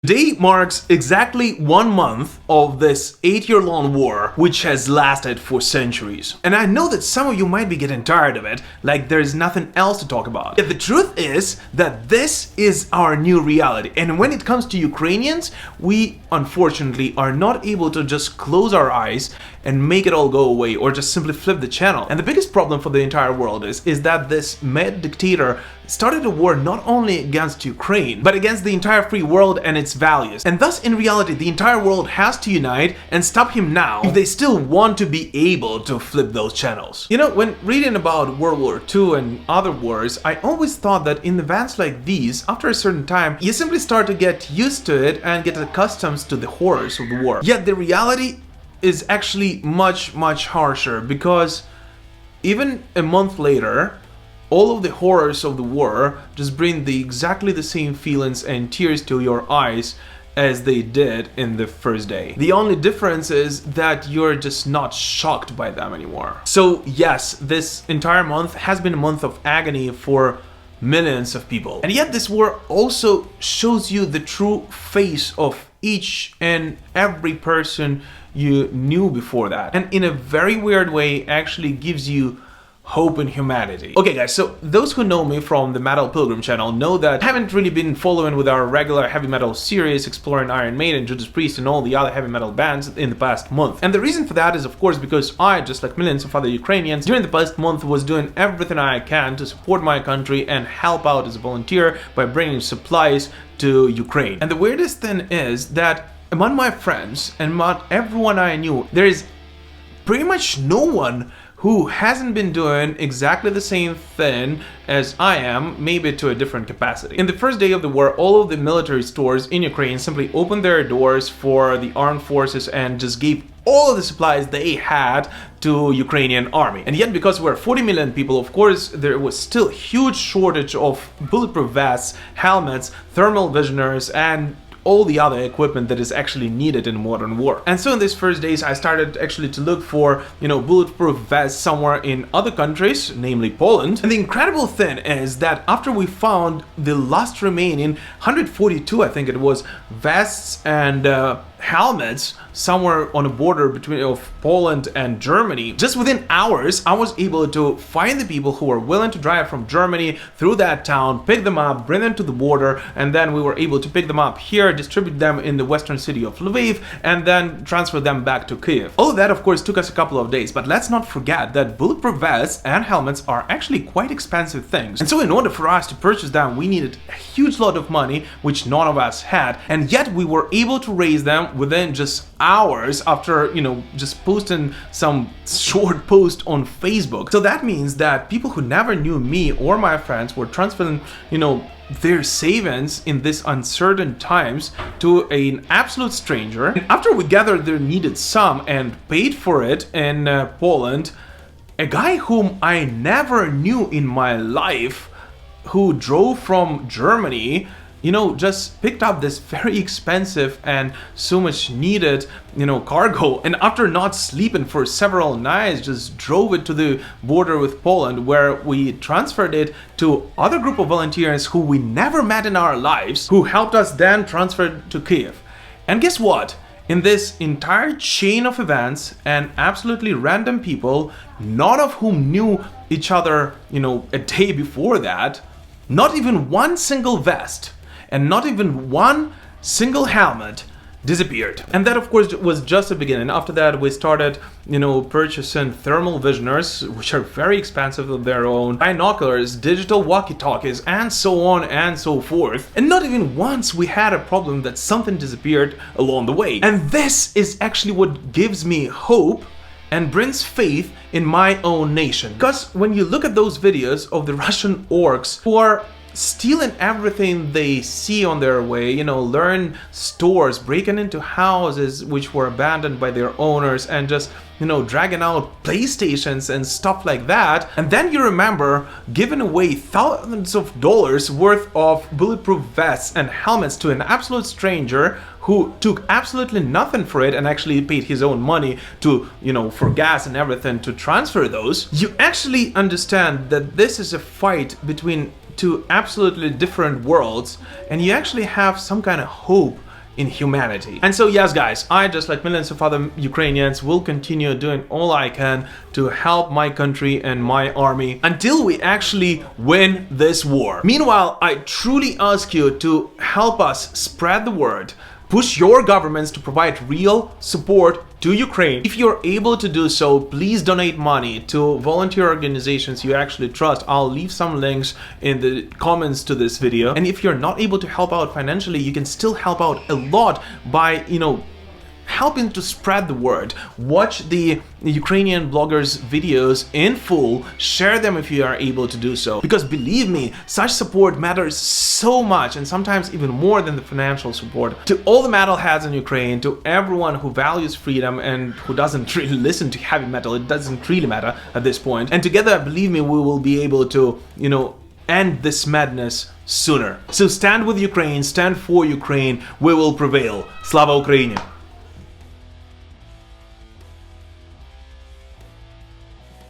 Today marks exactly 1 month of this 8-year-long war, which has lasted for centuries. And I know that some of you might be getting tired of it, like there's nothing else to talk about. Yet the truth is that this is our new reality. And when it comes to Ukrainians, we unfortunately are not able to just close our eyes and make it all go away or just simply flip the channel. And the biggest problem for the entire world is that this mad dictator started a war not only against Ukraine, but against the entire free world and its values. And thus, in reality, the entire world has to unite and stop him now if they still want to be able to flip those channels. You know, when reading about World War II and other wars, I always thought that in events like these, after a certain time, you simply start to get used to it and get accustomed to the horrors of the war. Yet the reality is actually much harsher, because even a month later, all of the horrors of the war just bring exactly the same feelings and tears to your eyes as they did in the first day. The only difference is that you're just not shocked by them anymore. So yes, this entire month has been a month of agony for millions of people. And yet this war also shows you the true face of each and every person you knew before that. And in a very weird way, actually gives you hope in humanity. Okay guys, so those who know me from the Metal Pilgrim channel know that I haven't really been following with our regular heavy metal series exploring Iron Maiden, Judas Priest and all the other heavy metal bands in the past month. And the reason for that is of course because I, just like millions of other Ukrainians, during the past month was doing everything I can to support my country and help out as a volunteer by bringing supplies to Ukraine. And the weirdest thing is that among my friends and among everyone I knew, there is pretty much no one who hasn't been doing exactly the same thing as I am, maybe to a different capacity. In the first day of the war, all of the military stores in Ukraine simply opened their doors for the armed forces and just gave all of the supplies they had to Ukrainian army. And yet, because we're 40 million people, of course, there was still huge shortage of bulletproof vests, helmets, thermal visioners, and all the other equipment that is actually needed in modern war. And so in these first days, I started actually to look for, bulletproof vests somewhere in other countries, namely Poland. And the incredible thing is that after we found the last remaining 142, I think it was, vests and helmets somewhere on a border between Poland and Germany, just within hours I was able to find the people who were willing to drive from Germany through that town, pick them up, bring them to the border, and then we were able to pick them up here, distribute them in the western city of Lviv, and then transfer them back to Kyiv. All of that of course took us a couple of days, but let's not forget that bulletproof vests and helmets are actually quite expensive things. And so in order for us to purchase them, we needed a huge lot of money, which none of us had, and yet we were able to raise them within just hours after, just posting some short post on Facebook. So that means that people who never knew me or my friends were transferring, their savings in these uncertain times to an absolute stranger. And after we gathered their needed sum and paid for it in Poland, a guy whom I never knew in my life, who drove from Germany, just picked up this very expensive and so much needed, cargo, and after not sleeping for several nights, just drove it to the border with Poland, where we transferred it to other group of volunteers who we never met in our lives, who helped us then transfer it to Kyiv. And guess what? In this entire chain of events and absolutely random people, none of whom knew each other, a day before that, not even one single vest and not even one single helmet disappeared. And that of course was just the beginning. After that we started, purchasing thermal visioners, which are very expensive of their own, binoculars, digital walkie-talkies, and so on and so forth. And not even once we had a problem that something disappeared along the way. And this is actually what gives me hope and brings faith in my own nation. Because when you look at those videos of the Russian orcs who are stealing everything they see on their way, learn stores, breaking into houses which were abandoned by their owners, and just, dragging out PlayStations and stuff like that. And then you remember giving away thousands of dollars worth of bulletproof vests and helmets to an absolute stranger who took absolutely nothing for it and actually paid his own money to, for gas and everything to transfer those. You actually understand that this is a fight between two absolutely different worlds, and you actually have some kind of hope in humanity. And so yes guys, I, just like millions of other Ukrainians, will continue doing all I can to help my country and my army until we actually win this war. Meanwhile, I truly ask you to help us spread the word. Push your governments to provide real support to Ukraine. If you're able to do so, please donate money to volunteer organizations you actually trust. I'll leave some links in the comments to this video. And if you're not able to help out financially, you can still help out a lot by, helping to spread the word. Watch the Ukrainian bloggers' videos in full, share them if you are able to do so. Because believe me, such support matters so much, and sometimes even more than the financial support. To all the metalheads in Ukraine, to everyone who values freedom and who doesn't really listen to heavy metal, it doesn't really matter at this point. And together, believe me, we will be able to, end this madness sooner. So stand with Ukraine, stand for Ukraine, we will prevail. Slava Ukraini!